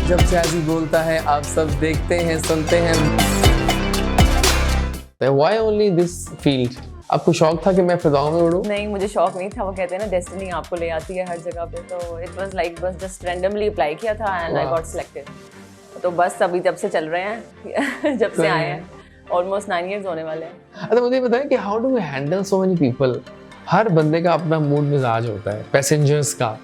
जब जैज़ी बोलता है आप सब देखते हैं सुनते हैं। Why only this field? आपको शौक था कि मैं फिजाओं में उड़ूं? नहीं, मुझे शौक नहीं था। वो कहते हैं ना डेस्टिनी आपको ले आती है हर जगह पे, तो इट वाज लाइक बस जस्ट रैंडमली अप्लाई किया था एंड आई गॉट सिलेक्टेड। तो बस अभी जब से चल रहे हैं जब से आए हैं ऑलमोस्ट 9 इयर्स होने वाले हैं। अच्छा मुझे बताएं कि how do we handle so many people? हर बंदे का अपना मूड मिजाज होता है, पैसेंजर्स का।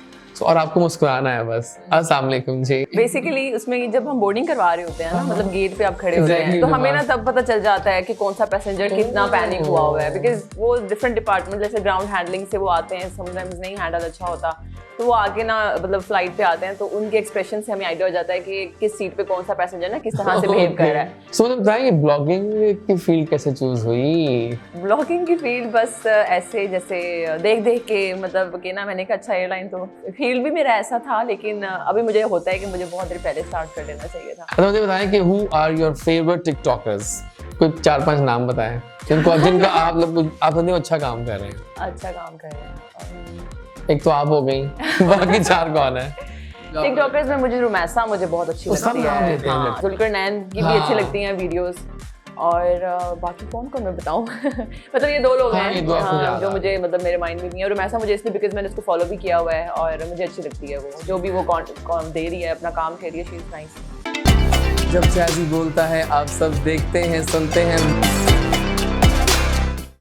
और आपको मुस्कुराना है बस। अस्सलाम वालेकुम जी। बेसिकली उसमें जब हम बोर्डिंग करवा रहे होते हैं ना, मतलब गेट पे आप खड़े होते हैं, तो हमें ना तब पता चल जाता है कि कौन सा पैसेंजर कितना पैनिक हुआ हुआ है, बिकॉज वो डिफरेंट डिपार्टमेंट जैसे ग्राउंड हैंडलिंग से वो आते हैं, समटाइम्स नहीं हैंडल अच्छा होता, तो वो आगे ना मतलब फ्लाइट पे आते हैं, तो उनके एक्सप्रेशन से हमें आइडिया हो जाता है कि किस सीट पे कौन सा पैसेंजर ना किस तरह से बिहेव कर रहा है। सो मुझे बताएं ब्लॉगिंग की फील्ड कैसे चूज हुई? ब्लॉगिंग की फील्ड बस ऐसे जैसे देख के मतलब कि ना मैंने कहा अच्छा एयरलाइन तो फील्ड भी मेरा ऐसा था, लेकिन अभी मुझे होता है कि मुझे बहुत देर पहले स्टार्ट कर लेना चाहिए था। तो मुझे बताएं कि who are your favourite TikTokers? कुछ 4-5 नाम बताएं जिनका आप लोग अच्छा काम कर रहे हैं। अच्छा काम कर रहे हैं। एक तो आप हो गई, बाकी 4 कौन है? टिकटॉकर्स में मुझे रुमैसा मुझे बहुत अच्छी लगती है, हाँ, जुल्करनैन की भी अच्छी लगती हैं वीडियोस, और बाकी कौन मैं बताऊं मतलब ये 2 लोग हैं जो मुझे मतलब मेरे माइंड में भी हैं। रुमैसा मुझे इसलिए बिकॉज मैंने उसको फॉलो भी किया हुआ है और मुझे अच्छी लगती है, वो जो भी वो कौन दे रही है, अपना काम कर रही है, शी इज नाइस। जब जैज़ी बोलता है आप सब देखते हैं सुनते हैं।